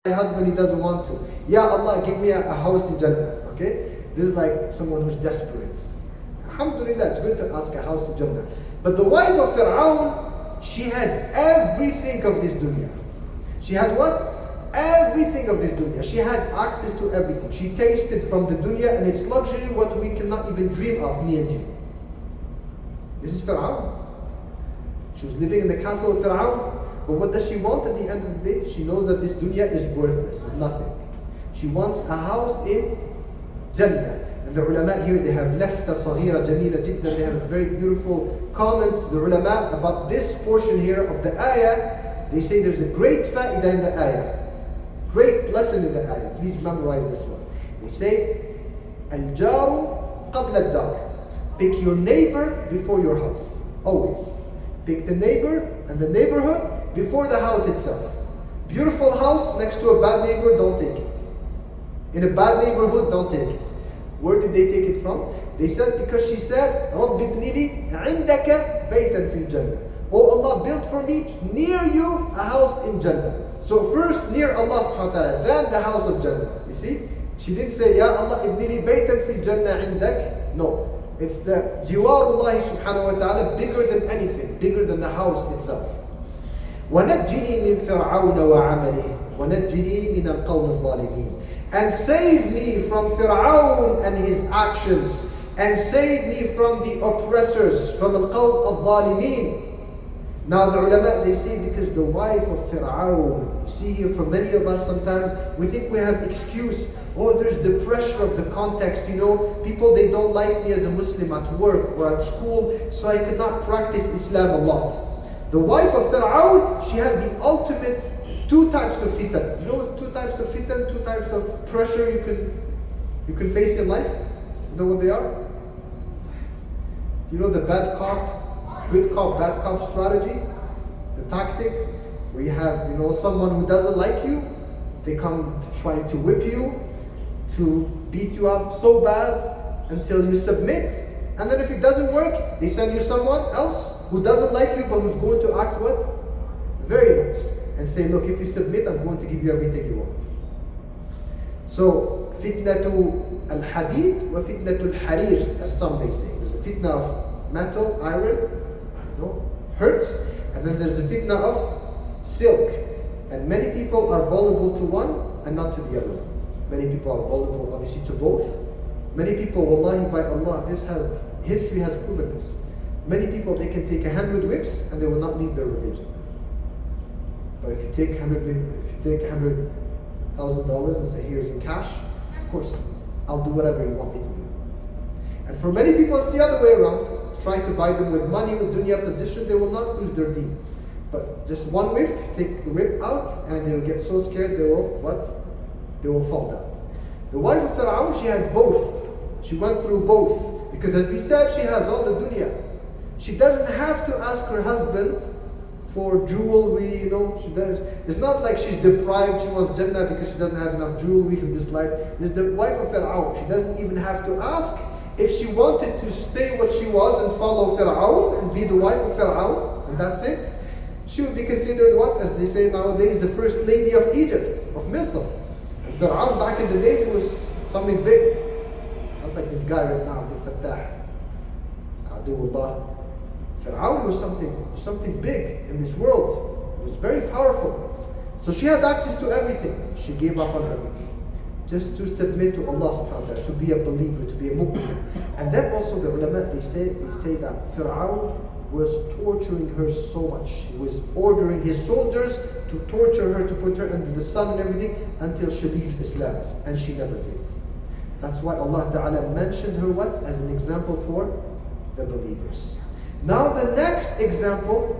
my husband, he doesn't want to. Ya Allah, give me a house in Jannah. Okay? This is like someone who's desperate. Alhamdulillah, it's good to ask a house in Jannah. But the wife of Fir'aun, she had everything of this dunya. She had what? Everything of this dunya. She had access to everything. She tasted from the dunya and its luxury what we cannot even dream of, me and you. This is Fir'aun. She was living in the castle of Fir'aun. But what does she want at the end of the day? She knows that this dunya is worthless, is nothing. She wants a house in Jannah. And the ulama here, they have left a صغيرة جميلة جدا. They have a very beautiful comment, the ulama, about this portion here of the ayah. They say there's a great fa'idah in the ayah. Great lesson in the ayah. Please memorize this one. They say, Al-jaru qabla ad-dar. Pick your neighbor before your house. Always. Pick the neighbor and the neighborhood before the house itself. Beautiful house next to a bad neighbor, don't take it. In a bad neighborhood, don't take it. Where did they take it from? They said, because she said, رَبِّ ابْنِ لِي عِنْدَكَ بَيْتًا فِي الْجَنَّةِ. Oh Allah, build for me near you a house in Jannah. So first near Allah subhanahu wa ta'ala, then the house of Jannah. You see? She didn't say, Ya Allah, ibni li baytan fil Jannah indak. No. It's the jiwarullah subhanahu wa ta'ala, bigger than anything, bigger than the house itself. وَنَجِّنِي مِن فِرْعَوْنَ وَعَمَلِهِ وَنَجِّنِي مِنَ الْقَوْمِ الظَّالِمِينَ. And save me from Fir'aun and his actions. And save me from the oppressors, from al-qawm al-zalimeen. Now the ulama, they say because the wife of Fir'aun, you see here for many of us sometimes, we think we have excuse. Oh, there's the pressure of the context, you know. People, they don't like me as a Muslim at work or at school, so I could not practice Islam a lot. The wife of Fir'aun, she had the ultimate two types of fitan. You know what's two types of fitan? Two types of pressure you can face in life? You know what they are? Do you know the bad cop, good cop, bad cop strategy? The tactic where you have, you know, someone who doesn't like you, they come to try to whip you, to beat you up so bad until you submit. And then if it doesn't work, they send you someone else who doesn't like you but who's going to act what? Very nice. And say, look, if you submit, I'm going to give you everything you want. So, fitnatu al-hadid wa fitnatu al-harir, as some they say. There's a fitna of metal, iron, hurts. And then there's a fitna of silk. And many people are vulnerable to one and not to the other one. Many people are vulnerable, obviously, to both. Many people, wallahi, by Allah, history has proven this. Many people, they can take 100 whips and they will not leave their religion. But if you take $100,000 and say, here's in cash, of course, I'll do whatever you want me to do. And for many people, it's the other way around. Try to buy them with money, with dunya position, they will not lose their deen. But just one whip, take the whip out, and they will get so scared, they will, what? They will fall down. The wife of Fir'aun, she had both. She went through both. Because as we said, she has all the dunya. She doesn't have to ask her husband for jewelry, you know. It's not like she's deprived, she wants Jannah because she doesn't have enough jewelry from this life. There's the wife of Fir'aun. She doesn't even have to ask. If she wanted to stay what she was and follow Fir'aun and be the wife of Fir'aun, and that's it, she would be considered what? As they say nowadays, the first lady of Egypt, of Misr. And Fir'aun back in the days, it was something big. Not like this guy right now, Abdul Fattah. Aduullah. Fir'aun was something big in this world. It was very powerful. So she had access to everything. She gave up on everything. Just to submit to Allah subhanahu wa ta'ala, to be a believer, to be a mu'min. And then also the ulama, they say that Fir'aun was torturing her so much. He was ordering his soldiers to torture her, to put her under the sun and everything, until she left Islam. And she never did. That's why Allah Ta'ala mentioned her what? As an example for the believers. Now the next example,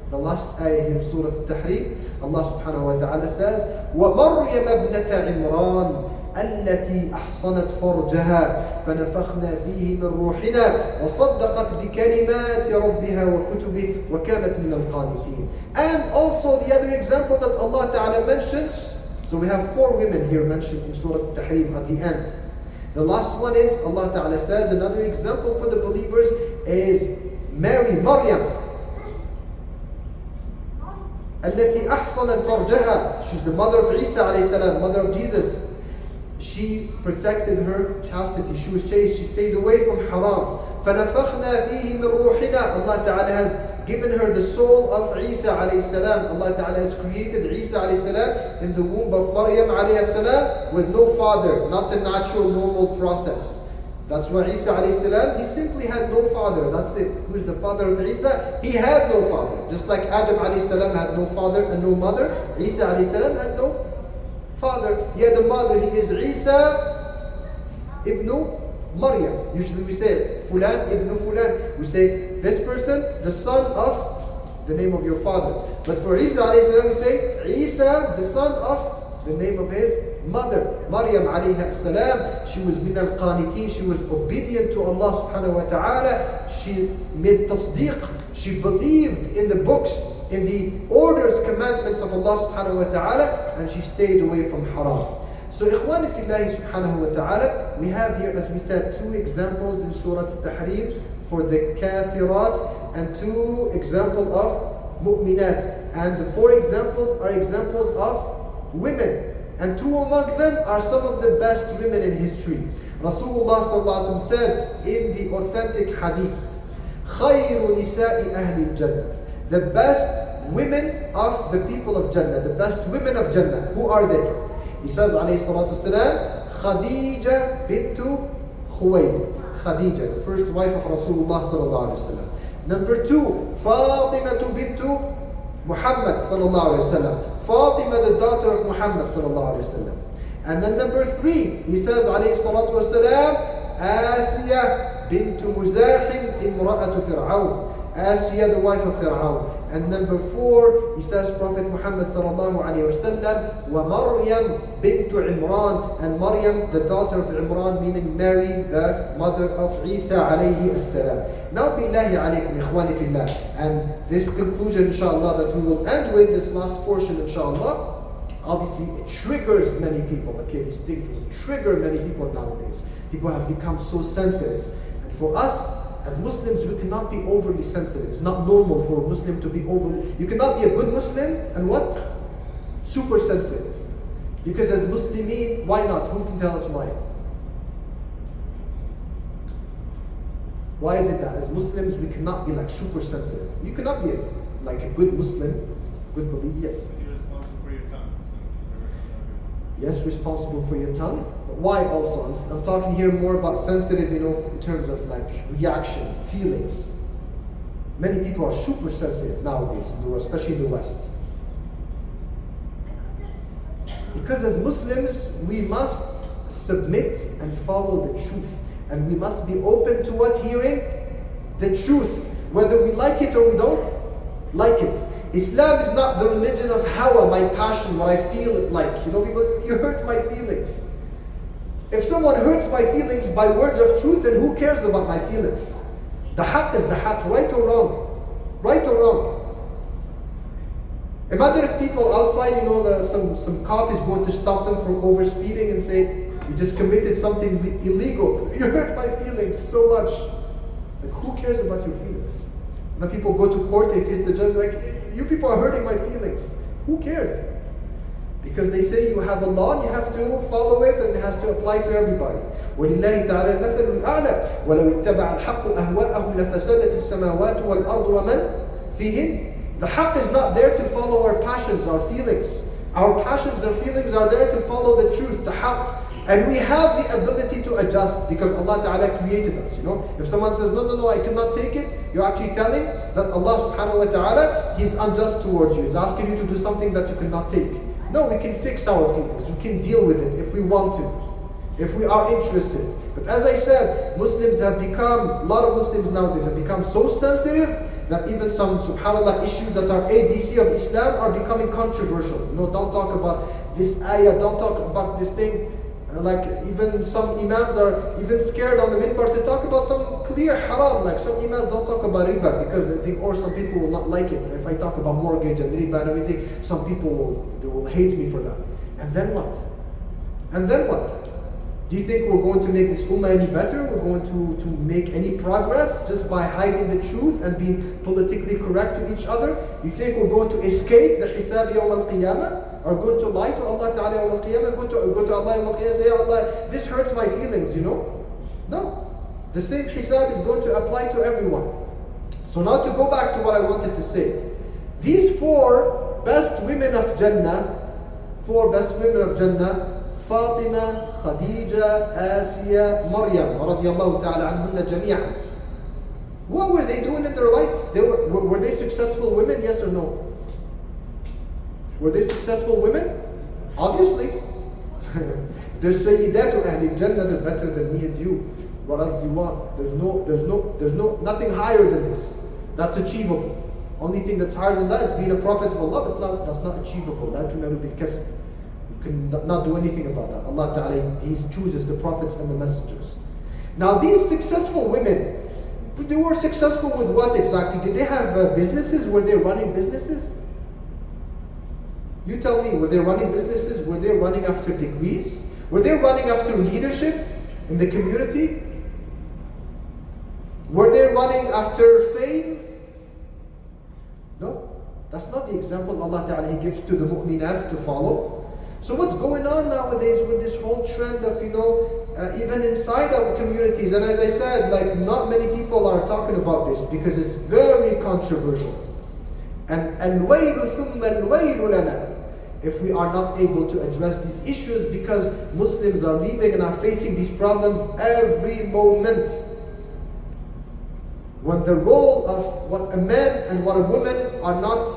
the last ayah in Surah Al-Tahrim, Allah subhanahu wa ta'ala says, وَمَرْيَمَ ابْنَةَ عِمْرَانَ التي أحصنت فرجها فنفخنا فيه من روحنا وصدقت بكلمات ربها وكتبه وكانت من القانتين. And also the other example that Allah Ta'ala mentions, so we have 4 women here mentioned in Surah Al-Tahrim at the end. The last one is, Allah Ta'ala says, another example for the believers is Maryam. التي أحصنت فرجها. She's the mother of Isa alayhi salam, mother of Jesus. She protected her chastity. She was chaste. She stayed away from haram. فَنَفَخْنَا فِيهِ مِنْ رُوحِنَا. Allah Ta'ala has given her the soul of Isa alayhi salam. Allah Ta'ala has created Isa alayhi salam in the womb of Maryam alayhi salam with no father, not the natural normal process. That's why Isa alayhi salam, he simply had no father. That's it. Who's the father of Isa? He had no father. Just like Adam alayhi salam had no father and no mother, Isa alayhi salam had no father. He had a mother. He is Isa ibn Maryam. Usually we say Fulan ibn Fulan. We say this person, the son of the name of your father. But for Isa alayhi salam, we say Isa, the son of the name of his mother, Maryam alayha salam. She was min al-qanitin. She was obedient to Allah subhanahu wa ta'ala. She made tasdeeq. She believed in the books, in the orders, commandments of Allah subhanahu wa ta'ala, and she stayed away from haram. So ikhwani fillahi subhanahu wa ta'ala, we have here, as we said, 2 examples in Surah Al-Tahrim for the kafirat and 2 examples of mu'minat. And the 4 examples are examples of women. And 2 among them are some of the best women in history. Rasulullah sallallahu alaihi wasallam said in the authentic hadith, خَيْرُ نِسَاءِ أَهْلِ الْجَنَّةِ. The best women of the people of Jannah, the best women of Jannah. Who are they? He says, alayhi salatu wasalam, Khadija bintu Khuwaylid. Khadija, the first wife of Rasulullah sallallahu alayhi wasallam. Number 2, Fatimatu bintu Muhammad sallallahu alayhi wasallam. Fatima, the daughter of Muhammad sallallahu alayhi wasallam. And then number 3, he says, alayhi salatu wasalam, Asiya bintu Muzahim imra'atu Fir'aun. Asiya, the wife of Fir'aun. And number 4, he says Prophet Muhammad sallallahu alayhi wa sallam, wa Maryam bintu Imran, and Maryam, the daughter of Imran, meaning Mary, the mother of Isa alayhi salam. Now billahi alaykum ikhwani fillah. And this conclusion inshallah that we will end with, this last portion inshallah, obviously it triggers many people. Okay, these things trigger many people nowadays. People have become so sensitive. And for us, as Muslims, we cannot be overly sensitive. It's not normal for a Muslim to be overly... You cannot be a good Muslim and what? Super sensitive. Because as Muslimin, why not? Who can tell us why? Why is it that as Muslims, we cannot be like super sensitive? You cannot be like a good Muslim, good believer, yes. You're responsible for your tongue. Yes, responsible for your tongue. But why also? I'm talking here more about sensitive, in terms of like reaction, feelings. Many people are super sensitive nowadays, especially in the West. Because as Muslims, we must submit and follow the truth. And we must be open to what? Hearing the truth. Whether we like it or we don't like it. Islam is not the religion of hawa, my passion, what I feel it like. Because you hurt my feelings. If someone hurts my feelings by words of truth, then who cares about my feelings? The haqq is the haqq, right or wrong? Right or wrong? Imagine if people outside, some cop is going to stop them from overspeeding and say, you just committed something illegal. You hurt my feelings so much. Like, who cares about your feelings? When people go to court, they face the judge like, you people are hurting my feelings. Who cares? Because they say you have a law and you have to follow it and it has to apply to everybody. وَلِلَّهِ تَعَالَى الْمَثَلُ الْأَعْلَى وَلَوِ اتَّبَعَ الْحَقُّ أَهْوَاءَهُمْ لَفَسَدَتِ السَّمَاوَاتُ وَالْأَرْضُ وَمَنْ فِيهِنْ. The haqq is not there to follow our passions, our feelings. Our passions, our feelings are there to follow the truth, the haqq. And we have the ability to adjust because Allah Ta'ala created us. If someone says, no, I cannot take it, you're actually telling that Allah Subhanahu wa Ta'ala, He's unjust towards you. He's asking you to do something that you cannot take. No, we can fix our feelings. We can deal with it if we want to, if we are interested. But as I said, a lot of Muslims nowadays have become so sensitive that even some, subhanAllah, issues that are ABC of Islam are becoming controversial. Don't talk about this ayah, don't talk about this thing. Like even some imams are even scared on the minbar to talk about some clear haram. Like some imams don't talk about riba because they think, or some people will not like it. If I talk about mortgage and riba and everything, some people will hate me for that. And then what? And then what? Do you think we're going to make this ummah any better? We're going to make any progress just by hiding the truth and being politically correct to each other? You think we're going to escape the hisab yawm al-qiyamah? Or going to lie to Allah ta'ala yawm al-qiyamah? Go to Allah yawm al-qiyamah and say, Allah, this hurts my feelings, you know? No. The same hisab is going to apply to everyone. So now to go back to what I wanted to say. These four best women of Jannah, Fatima, Khadija, Asiya, Maryam, radiyallahu ta'ala anhunna jami'an. What were they doing in their life? Were they successful women? Yes or no? Were they successful women? Obviously. They're Sayyidatu Ahli Jannah, they're better than me and you. What else do you want? There's nothing higher than this. That's achievable. Only thing that's higher than that is being a prophet of Allah. That's not achievable. La tunalu bil kasb. You can not do anything about that. Allah Ta'ala, He chooses the prophets and the messengers. Now these successful women, they were successful with what exactly? Did they have businesses? Were they running businesses? You tell me, were they running businesses? Were they running after degrees? Were they running after leadership in the community? Were they running after fame? No, that's not the example Allah Ta'ala He gives to the mu'minat to follow. So what's going on nowadays with this whole trend of, even inside our communities, and as I said, like not many people are talking about this because it's very controversial. And al-waylu thumma al-waylu lana. If we are not able to address these issues because Muslims are leaving and are facing these problems every moment. When the role of what a man and what a woman are not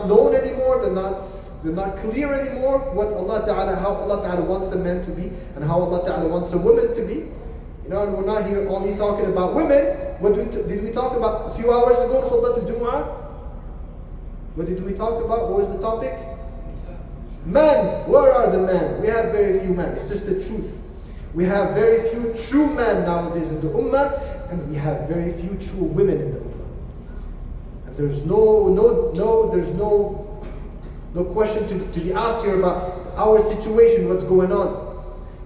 known anymore, they're not clear anymore, how Allah Ta'ala wants a man to be and how Allah Ta'ala wants a woman to be. And we're not here only talking about women. What did we talk about a few hours ago in Khutbah al-Jumu'ah? What did we talk about? What was the topic? Men. Where are the men? We have very few men. It's just the truth. We have very few true men nowadays in the Ummah, and we have very few true women in the Ummah. And there's no question to be asked here about our situation, what's going on.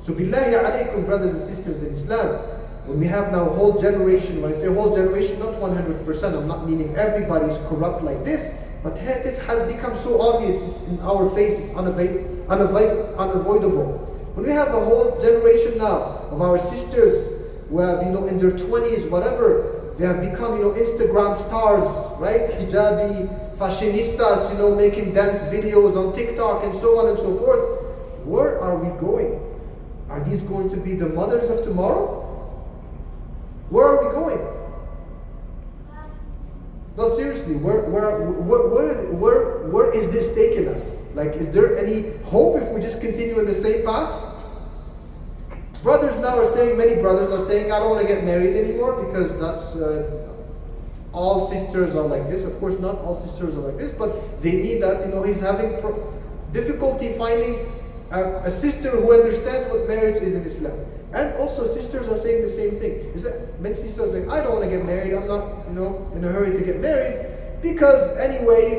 So billahi alaykum, brothers and sisters in Islam, when we have now a whole generation, when I say whole generation, not 100%, I'm not meaning everybody's corrupt like this, but this has become so obvious, it's in our face, it's unavoidable. When we have a whole generation now of our sisters who have, in their 20s, whatever, they have become, Instagram stars, right? Hijabi, fashionistas, making dance videos on TikTok and so on and so forth. Where are we going? Are these going to be the mothers of tomorrow? Where are we going? No, seriously, where is this taking us? Like, is there any hope if we just continue in the same path? Brothers now are saying, many brothers are saying, I don't want to get married anymore because that's, all sisters are like this. Of course, not all sisters are like this, but they need that, he's having difficulty finding a sister who understands what marriage is in Islam. And also sisters are saying the same thing. Many sisters are saying, I don't want to get married, I'm not, in a hurry to get married, because anyway,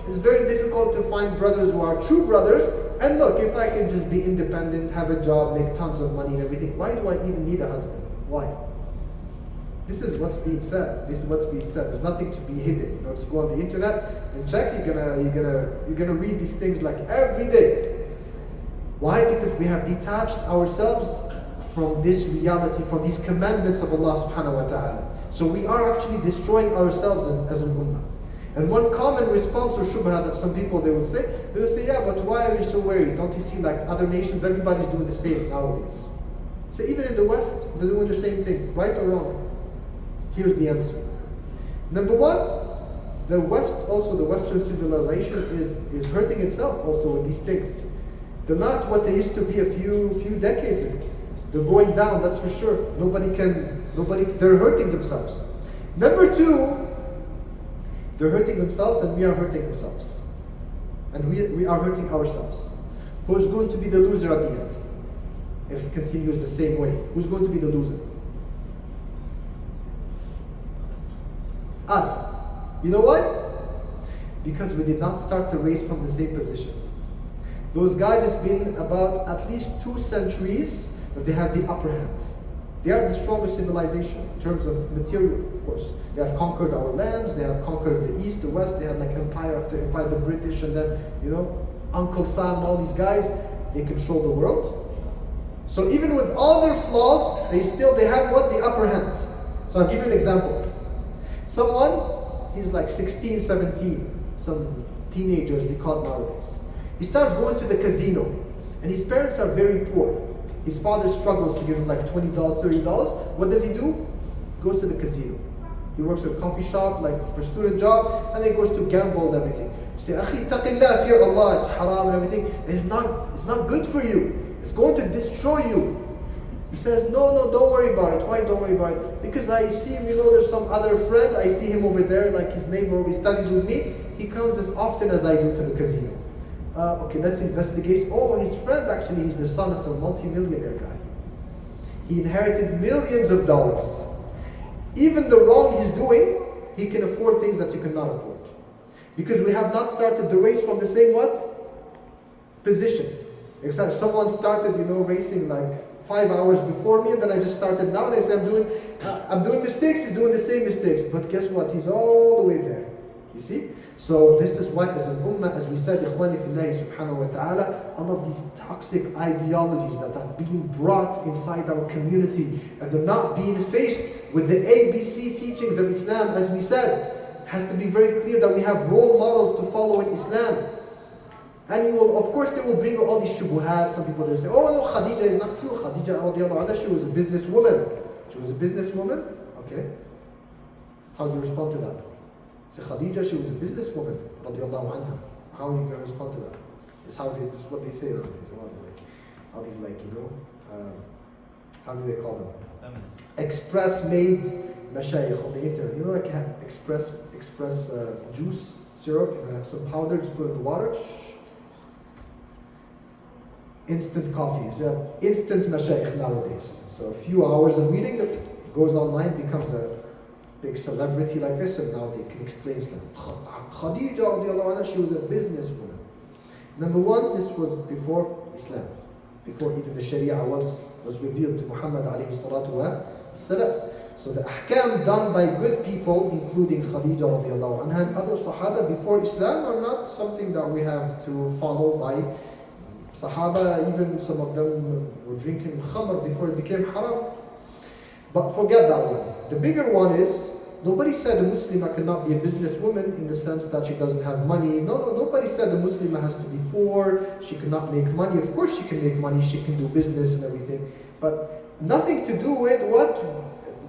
it's very difficult to find brothers who are true brothers. And look, if I can just be independent, have a job, make tons of money and everything, why do I even need a husband? Why? This is what's being said. There's nothing to be hidden. Just go on the internet and check. You're gonna read these things like every day. Why? Because we have detached ourselves from this reality, from these commandments of Allah subhanahu wa ta'ala. So we are actually destroying ourselves as an ummah. And one common response or shubha that some people they will say, yeah, but why are you so worried? Don't you see like other nations, everybody's doing the same nowadays. So even in the West, they're doing the same thing, right or wrong? Here's the answer. Number one, the Western civilization is hurting itself also with these things. They're not what they used to be a few decades ago. They're going down, that's for sure. They're hurting themselves. Number two, they're hurting themselves and we are hurting themselves. And we are hurting ourselves. Who's going to be the loser at the end? If it continues the same way. Who's going to be the loser? Us. You know why? Because we did not start the race from the same position. Those guys, it's been about at least 2 centuries but they have the upper hand. They are the strongest civilization in terms of material, of course. They have conquered our lands, they have conquered the east, the west, they had like empire after empire, the British, and then, Uncle Sam and all these guys, they control the world. So even with all their flaws, they have what? The upper hand. So I'll give you an example. Someone, he's like 16, 17, some teenagers they call it nowadays. He starts going to the casino, and his parents are very poor. His father struggles to give him like $20, $30. What does he do? He goes to the casino. He works at a coffee shop, like for a student job, and then goes to gamble and everything. You say, Akhi, taqillah, fear Allah, it's haram and everything. And it's not good for you. It's going to destroy you. He says, no, don't worry about it. Why don't worry about it? Because I see him, there's some other friend, I see him over there, like his neighbor, he studies with me. He comes as often as I do to the casino. Okay, let's investigate. Oh, his friend actually, he's the son of a multi-millionaire guy. He inherited millions of dollars. Even the wrong he's doing, he can afford things that you cannot afford. Because we have not started the race from the same what? Position. Except someone started, racing like 5 hours before me, and then I just started now, and I say I'm doing mistakes, he's doing the same mistakes. But guess what? He's all the way there. You see? So this is why as an ummah, as we said, Ikhwani Fillahi subhanahu wa ta'ala, all of these toxic ideologies that are being brought inside our community, and they're not being faced with the ABC teachings of Islam, as we said, has to be very clear that we have role models to follow in Islam. And you will, of course, they will bring all these shubuhat. Some people, they say, oh no, Khadija is not true. Khadija radiallahu anha, she was a businesswoman. She was a businesswoman? Okay. How do you respond to that? Say, Khadija, she was a businesswoman, radiallahu anha. How are you going to respond to that? This is what they say nowadays. All these how do they call them? Feminists. Express-made mashayikh on the internet. Like have express juice, syrup, you have some powder, just put it in the water. Instant coffee. So you have instant mashayikh nowadays. So a few hours of reading, it goes online, becomes a big celebrity like this, and now they can explain Islam. Khadija radiallahu anha, she was a businesswoman. Number one, this was before Islam, before even the Sharia was revealed to Muhammad alayhi salatu wa salam. So the ahkam done by good people, including Khadija radiallahu anha and other Sahaba before Islam, are not something that we have to follow by Sahaba. Even some of them were drinking khamr before it became haram. But forget that one. The bigger one is, nobody said a Muslimah cannot be a businesswoman in the sense that she doesn't have money. No, nobody said a Muslimah has to be poor, she cannot make money. Of course she can make money, she can do business and everything. But nothing to do with what?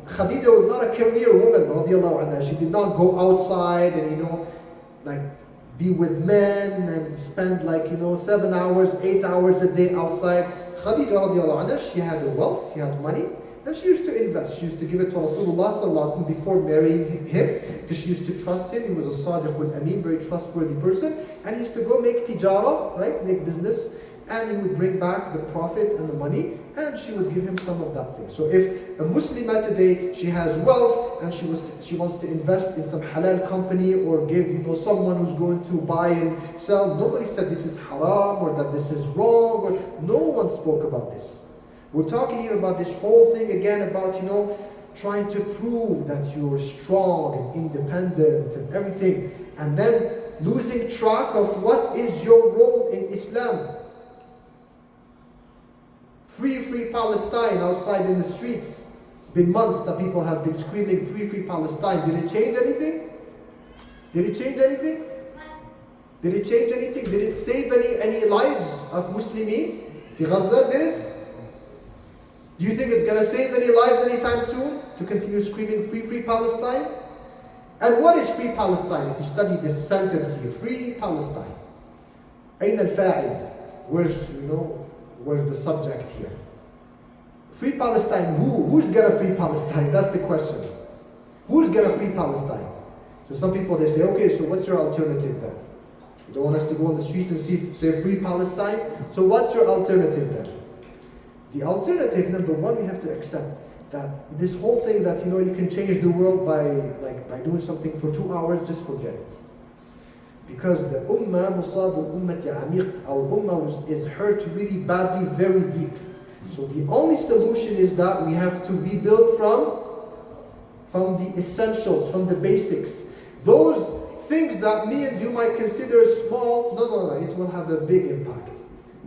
Khadija was not a career woman, radiallahu anha. She did not go outside and, be with men and spend 7 hours, 8 hours a day outside. Khadija radiallahu anha, she had the wealth, she had money. And she used to invest. She used to give it to Rasulullah sallallahu alaihi wasallam before marrying him, because she used to trust him. He was a sadiq al-amin, very trustworthy person. And he used to go make tijara, right, make business, and he would bring back the profit and the money, and she would give him some of that thing. So if a Muslimah today, she has wealth, and she wants to invest in some halal company, or give someone who's going to buy and sell, nobody said this is haram or that this is wrong, or no one spoke about this. We're talking here about this whole thing again about, trying to prove that you're strong and independent and everything, and then losing track of what is your role in Islam. Free Palestine outside in the streets. It's been months that people have been screaming free Palestine. Did it change anything? Did it change anything? Did it change anything? Did it save any lives of Muslimin? Fi Gaza, did it? Do you think it's going to save any lives anytime soon to continue screaming free Palestine? And what is free Palestine? If you study this sentence here, free Palestine. أين الفاعل? Where's the subject here? Free Palestine, who's going to free Palestine? That's the question. Who's going to free Palestine? So some people, they say, okay, so what's your alternative then? You don't want us to go on the street and say free Palestine? So what's your alternative then? The alternative, number one, we have to accept that this whole thing that you can change the world by doing something for 2 hours, just forget it. Because the ummah, musab al-ummati amiq, our ummah is hurt really badly, very deep. So the only solution is that we have to rebuild from the essentials, from the basics. Those things that me and you might consider small, no, it will have a big impact.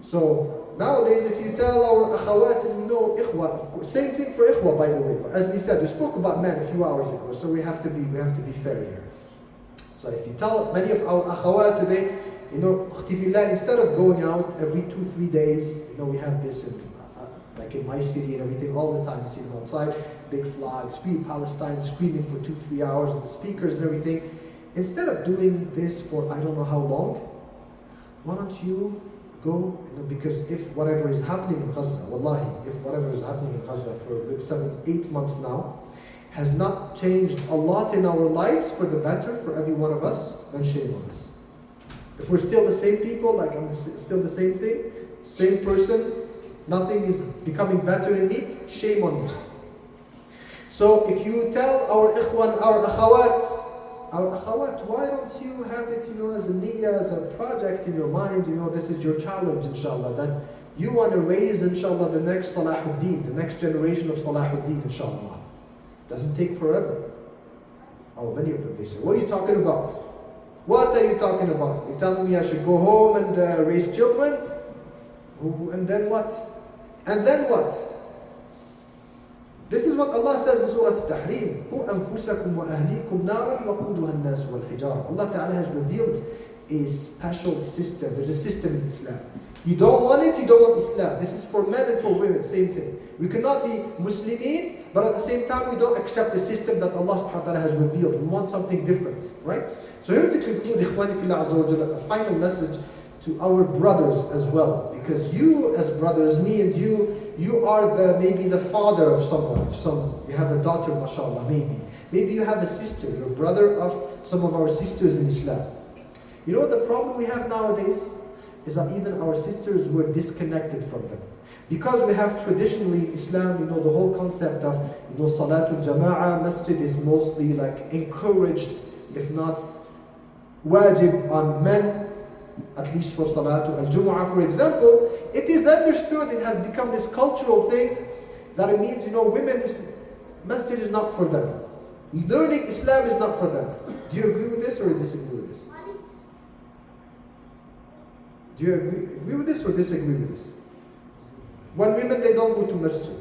So nowadays, if you tell our akhawat, and ikhwa, of course, same thing for ikhwa, by the way. But as we said, we spoke about men a few hours ago, so we have to be fair here. So if you tell many of our akhawat today, instead of going out every 2-3 days, we have this like in my city and everything all the time. You see them outside, big flags, Free Palestine, screaming for 2-3 hours, and the speakers and everything. Instead of doing this for I don't know how long, why don't you go, because if whatever is happening in Gaza, wallahi, if whatever is happening in Gaza for a good 7-8 months now, has not changed a lot in our lives for the better for every one of us, then shame on us. If we're still the same people, like I'm still the same thing, same person, nothing is becoming better in me, shame on me. So if you tell our ikhwan, our akhawat, why don't you have it, as a niyyah, as a project in your mind, this is your challenge, inshallah, that you want to raise, inshallah, the next Salahuddin, the next generation of Salahuddin, inshallah. Doesn't take forever. Oh, many of them, they say, what are you talking about? What are you talking about? You're telling me I should go home and raise children? And then what? And then what? This is what Allah says in Surah Al-Tahrim. قُوا أَنفُسَكُمْ وَأَهْلِيكُمْ نَارًا وَقُودُهَا النَّاسُ وَالْحِجَارَةُ. Allah Ta'ala has revealed a special system. There's a system in Islam. You don't want it, you don't want Islam. This is for men and for women, same thing. We cannot be Muslimin, but at the same time we don't accept the system that Allah Subhanahu wa Ta'ala has revealed. We want something different, right? So here to conclude, Ikhwani Fillah Azza wa Jalla, a final message to our brothers as well. Because you as brothers, me and you are maybe the father of someone. You have a daughter, mashallah, maybe. Maybe you have a sister, you're brother of some of our sisters in Islam. You know what the problem we have nowadays? Is that even our sisters were disconnected from them. Because we have traditionally in Islam, the whole concept of, Salatul Jama'ah, Masjid is mostly like encouraged, if not wajib on men, at least for Salatul Al-Jumu'ah, for example. It is understood, it has become this cultural thing, that it means, Masjid is not for them. Learning Islam is not for them. Do you agree with this or disagree with this? Do you agree with this or disagree with this? When women, they don't go to masjid.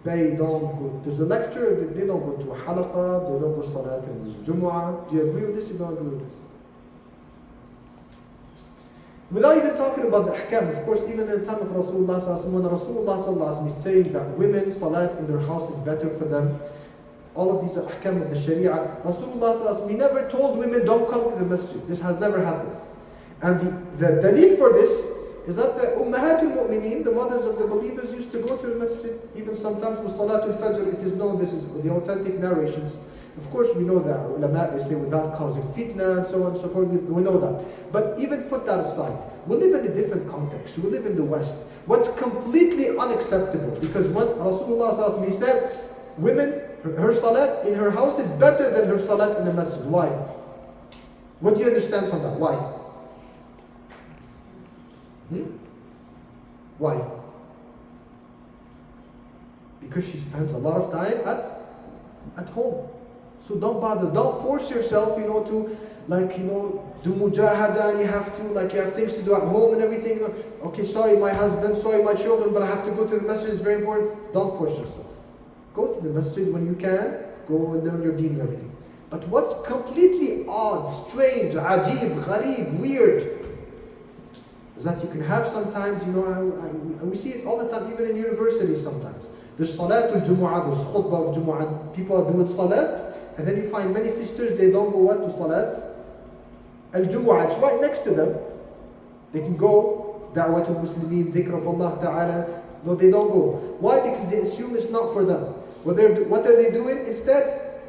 They don't go to the lecture, they don't go to halaqah, they don't go to salat al-jumu'ah. Do you agree with this or don't agree with this? Without even talking about the ahkam, of course, even in the time of Rasulullah sallallahu alaihi wasallam, when Rasulullah sallallahu alaihi wasallam is saying that women, salat in their house is better for them, all of these are ahkam of the sharia, Rasulullah sallallahu alaihi wasallam, he never told women don't come to the masjid. This has never happened. And the dalil for this is that the Ummahatul Mu'mineen, the mothers of the believers, used to go to the masjid. Even sometimes with Salatul Fajr, it is known, this is the authentic narrations. Of course, we know that ulama, they say without causing fitna and so on and so forth, we know that. But even put that aside, we live in a different context. We live in the West. What's completely unacceptable, because when Rasulullah he said, women, her salat in her house is better than her salat in the masjid. Why? What do you understand from that? Why? Why? Because she spends a lot of time at home. So don't bother, don't force yourself, to do mujahada, and you have things to do at home and everything. Okay, sorry my husband, sorry my children, but I have to go to the masjid, it's very important. Don't force yourself. Go to the masjid when you can, go and learn your deen and everything. But what's completely odd, strange, ajib, gharib, weird, is that you can have sometimes, we see it all the time, even in universities sometimes. There's Salatul Jumu'ah, there's Khutbah of Jumu'ah, people are doing Salat, and then you find many sisters, they don't go to Salat Al-Jumu'ah, it's right next to them. They can go, Da'watul Muslimin, Dhikr of Allah Ta'ala, no, they don't go. Why? Because they assume it's not for them. What are they doing instead?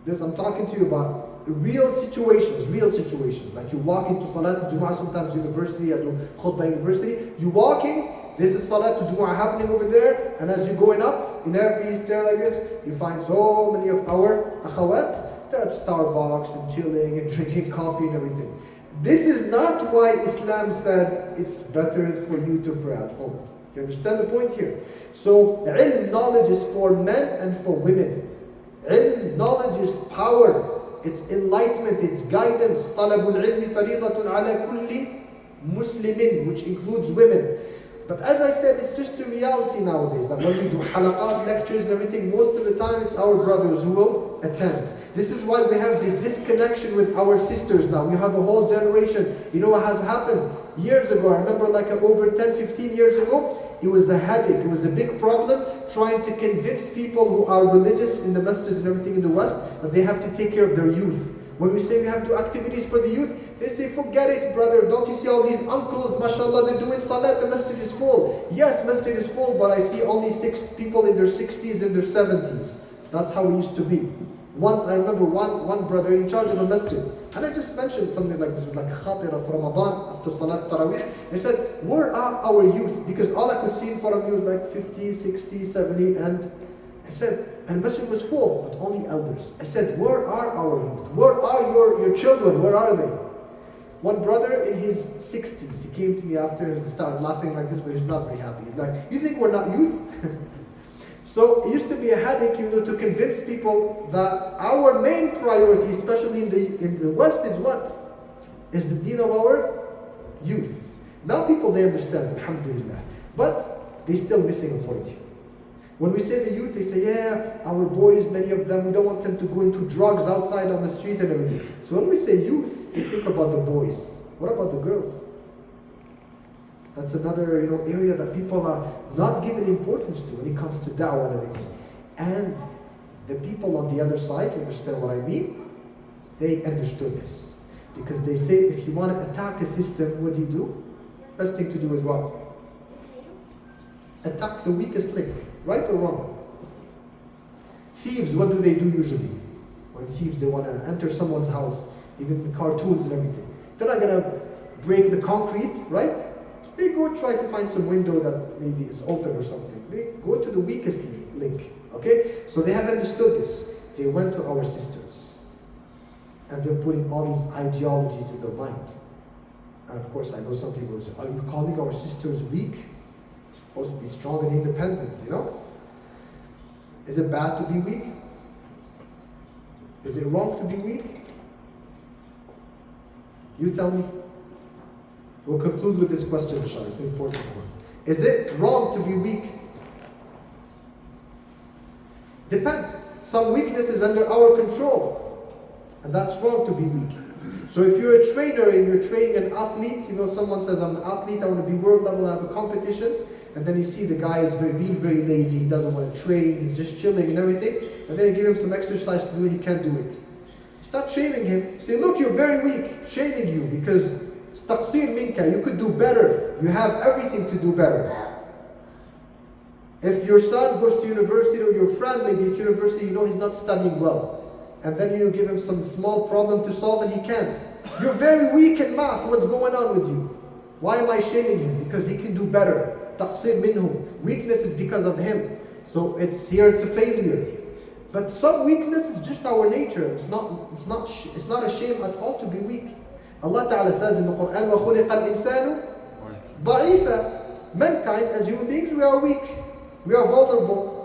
This I'm talking to you about. Real situations. Like you walk into Salat al-Jumu'ah, sometimes university, I do Khutbah university. You walking, there's a Salat al-Jumu'ah happening over there, and as you're going up, in every stair like this, you find so many of our akhawat, they're at Starbucks and chilling and drinking coffee and everything. This is not why Islam said it's better for you to pray at home. You understand the point here? So, ilm, knowledge is for men and for women. Ilm, knowledge is power. It's enlightenment, it's guidance. طلب العلم فريضة على كل مسلم, which includes women. But as I said, it's just a reality nowadays that when we do halaqat, lectures and everything, most of the time it's our brothers who will attend. This is why we have this disconnection with our sisters now. We have a whole generation. You know what has happened? Years ago, I remember like over 10, 15 years ago, it was a headache, it was a big problem trying to convince people who are religious in the masjid and everything in the West that they have to take care of their youth. When we say we have to do activities for the youth, they say, forget it, brother. Don't you see all these uncles, mashallah, they're doing salat, the masjid is full. Yes, masjid is full, but I see only 6 people in their 60s and their 70s. That's how it used to be. Once I remember one brother in charge of a masjid, and I just mentioned something like this, like khatira of Ramadan after Salat Tarawih. I said, where are our youth? Because all I could see in front of me was like 50, 60, 70, and I said, and the masjid was full, but only elders. I said, where are our youth? Where are your children? Where are they? One brother in his 60s, he came to me after and started laughing like this, but he's not very happy. He's like, you think we're not youth? So it used to be a headache, to convince people that our main priority, especially in the West, is what? Is the deen of our youth. Now people, they understand, alhamdulillah. But they're still missing a point here. When we say the youth, they say, yeah, our boys, many of them, we don't want them to go into drugs outside on the street and everything. So when we say youth, we think about the boys. What about the girls? That's another area that people are not giving importance to when it comes to da'wah and everything. And the people on the other side, you understand what I mean? They understood this. Because they say if you want to attack a system, what do? Best thing to do is what? Attack the weakest link. Right or wrong? Thieves, what do they do usually? When thieves, they want to enter someone's house, even the cartoons and everything. They're not going to break the concrete, right? They go try to find some window that maybe is open or something. They go to the weakest link, okay? So they have understood this. They went to our sisters. And they're putting all these ideologies in their mind. And of course, I know some people say, are you calling our sisters weak? They're supposed to be strong and independent, Is it bad to be weak? Is it wrong to be weak? You tell me. We'll conclude with this question, inshallah. It's an important one. Is it wrong to be weak? Depends. Some weakness is under our control. And that's wrong to be weak. So if you're a trainer and you're training an athlete, someone says, I'm an athlete, I want to be world level, I have a competition. And then you see the guy is being very lazy, he doesn't want to train, he's just chilling and everything. And then you give him some exercise to do it, he can't do it. Start shaming him. Say, look, you're very weak. Shaming you because taqsir minka, you could do better. You have everything to do better. If your son goes to university or your friend maybe at university, he's not studying well. And then you give him some small problem to solve and he can't. You're very weak in math, what's going on with you? Why am I shaming him? Because he can do better. Taqsir minhu. Weakness is because of him. So it's a failure. But some weakness is just our nature. It's not a shame at all to be weak. Allah Ta'ala says in the Quran, وَخُلِقَ الْإِنسَانُ ضَعِيفًا. Mankind, as human beings, we are weak. We are vulnerable.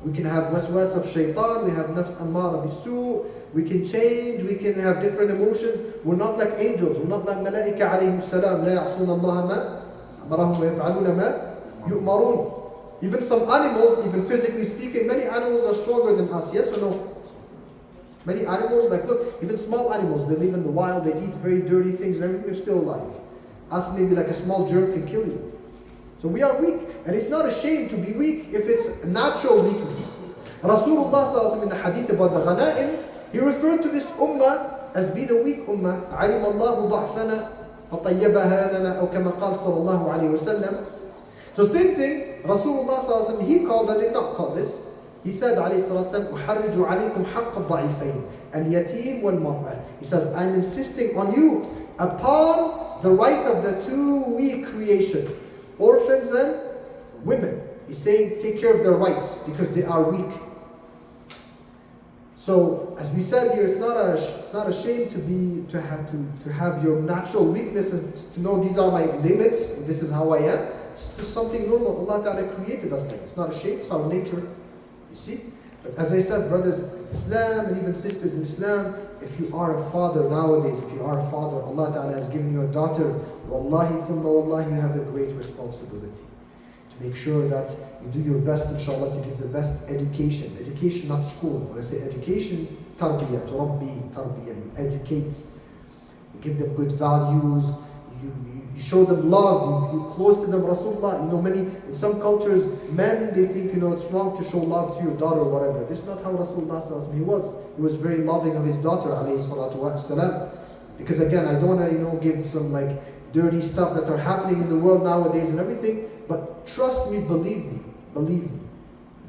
We can have waswas of shaitan, we have nafs ammara bisu, we can change, we can have different emotions. We're not like angels, we're not like malaika alayhim salam, لا يعصون الله ما أمرهم ويفعلون ما يؤمرون. Even some animals, even physically speaking, many animals are stronger than us, yes or no? Many animals, like look, even small animals, they live in the wild, they eat very dirty things and everything, they're still alive. Us, maybe like a small germ can kill you. So we are weak, and it's not a shame to be weak if it's a natural weakness. Rasulullah in the hadith about the ghanaim, he referred to this ummah as being a weak ummah. عَلِمَ اللَّهُ ضَعْفَنَا فَطَيَّبَهَا لَنَا أو كما قال صلى الله عليه وسلم. So same thing, Rasulullah he called, I did not call this. He said عليه الصلاة والسلام أحرج عليكم حق الضعيفين اليتيم والمرأة. He says, I'm insisting on you upon the right of the two weak creation. Orphans and women. He's saying take care of their rights because they are weak. So as we said here, it's not a shame to have your natural weaknesses, to know these are my limits, this is how I am. It's just something normal. Allah Ta'ala created us like. It's not a shame, it's our nature. You see? But as I said, brothers in Islam and even sisters in Islam, if you are a father nowadays, if you are a father, Allah Ta'ala has given you a daughter, wallahi thumma wallahi, you have a great responsibility. To make sure that you do your best, inshallah, to give the best education. Education, not school. When I say education, tarbiyah, to rabbi, tarbiyah. You educate, you give them good values, you show them love, you close to them. Rasulullah, in some cultures, men, they think, it's wrong to show love to your daughter or whatever. This is not how Rasulullah he was. He was very loving of his daughter, alayhi salatu wasalam. Because again, I don't want to, give some dirty stuff that are happening in the world nowadays and everything. But trust me, believe me.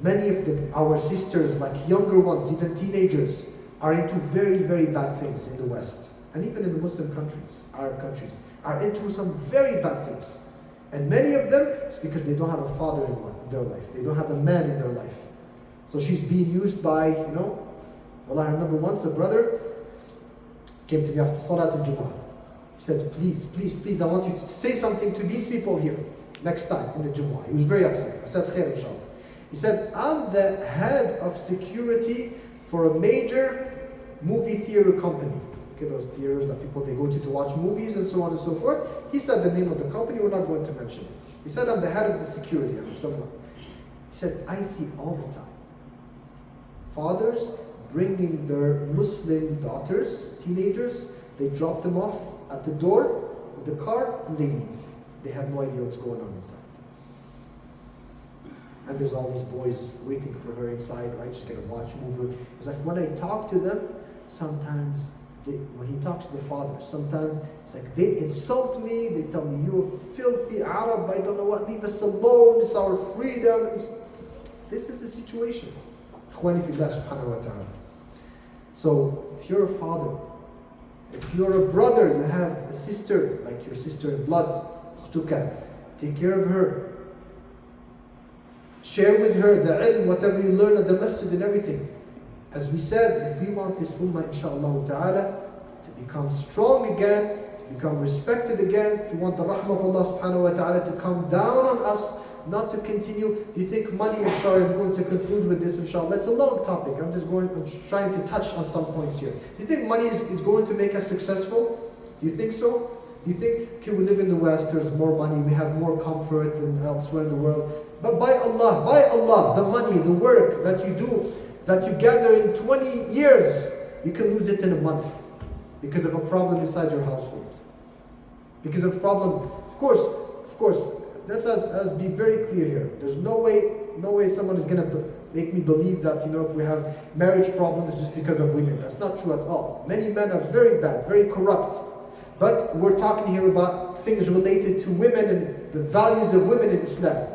Many of our sisters, younger ones, even teenagers, are into very, very bad things in the West. And even in the Muslim countries, Arab countries, are into some very bad things. And many of them, it's because they don't have a father in their life. They don't have a man in their life. So she's being used by, Well, I remember once a brother came to me after Salat al-Jumu'ah. He said, please, I want you to say something to these people here next time in the Jumu'ah. He was very upset. I said, khair inshallah. He said, I'm the head of security for a major movie theater company. Those theaters that people, they go to watch movies and so on and so forth. He said the name of the company, we're not going to mention it. He said, I'm the head of the security. He said, I see all the time fathers bringing their Muslim daughters, teenagers, they drop them off at the door with the car and they leave. They have no idea what's going on inside. And there's all these boys waiting for her inside, right? She's gonna watch movie. It's like when I talk to them, sometimes when he talks to the father, sometimes it's like they insult me, they tell me, you're filthy Arab, I don't know what, leave us alone, it's our freedom. This is the situation. Ikhwani fillah subhanahu wa ta'ala. So if you're a father, if you're a brother, you have a sister, like your sister in blood, take care of her. Share with her the ilm, whatever you learn at the masjid and everything. As we said, if we want this ummah, inshaAllah ta'ala, to become strong again, to become respected again, if we want the rahmah of Allah subhanahu wa ta'ala to come down on us, not to continue. Do you think money, inshallah, I'm going to conclude with this, inshallah. It's a long topic. I'm trying to touch on some points here. Do you think money is going to make us successful? Do you think so? Do you think, okay, we live in the West, there's more money, we have more comfort than elsewhere in the world. But by Allah, the money, the work that you do, that you gather in 20 years, you can lose it in a month because of a problem inside your household. Because of a problem, of course, let's be very clear here. There's no way someone is going to make me believe that, if we have marriage problems just because of women. That's not true at all. Many men are very bad, very corrupt. But we're talking here about things related to women and the values of women in Islam.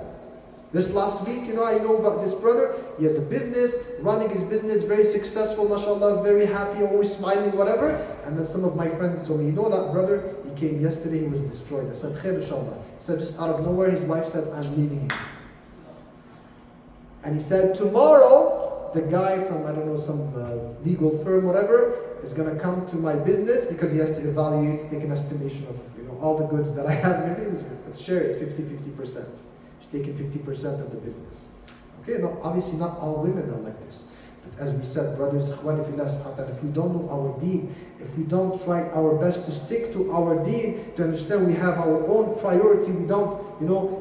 This last week, I know about this brother. He has a business, running his business, very successful, mashallah, very happy, always smiling, whatever. And then some of my friends told me, that brother, he came yesterday, he was destroyed. I said, khair inshallah. He said, just out of nowhere, his wife said, I'm leaving you. And he said, tomorrow, the guy from, some legal firm, whatever, is going to come to my business because he has to evaluate, take an estimation of, all the goods that I have. Maybe let's share it, 50%. Taking 50% of the business. Okay, no, obviously not all women are like this. But as we said, brothers, ikhwani fillah subhanahu wa ta'ala, if we don't know our deen, if we don't try our best to stick to our deen, to understand we have our own priority, we don't,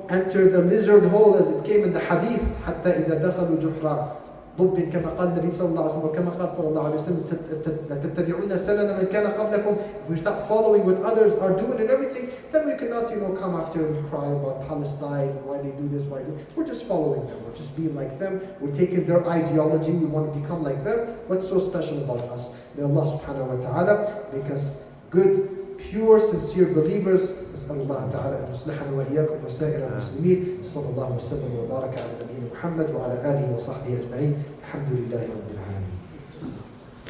enter the lizard hole as it came in the hadith, حتى إذا دخلوا جحر ضب كما قال النبي صلى الله عليه وسلم وكما قال صلى الله عليه وسلم تتبعون سنن من كان قبلكم. If we start following what others are doing and everything, then we cannot, come after and cry about Palestine, why they do this, why do. We're just following them. We're just being like them. We're taking their ideology. We want to become like them. What's so special about us? May Allah subhanahu wa ta'ala make us good, pure, sincere believers. نسأل الله تعالى أن يصلحنا وإياكم وسائر المسلمين. صلى الله وسلم وبارك على نبينا محمد وعلى آله وصحبه أجمعين. الحمد لله رب العالمين.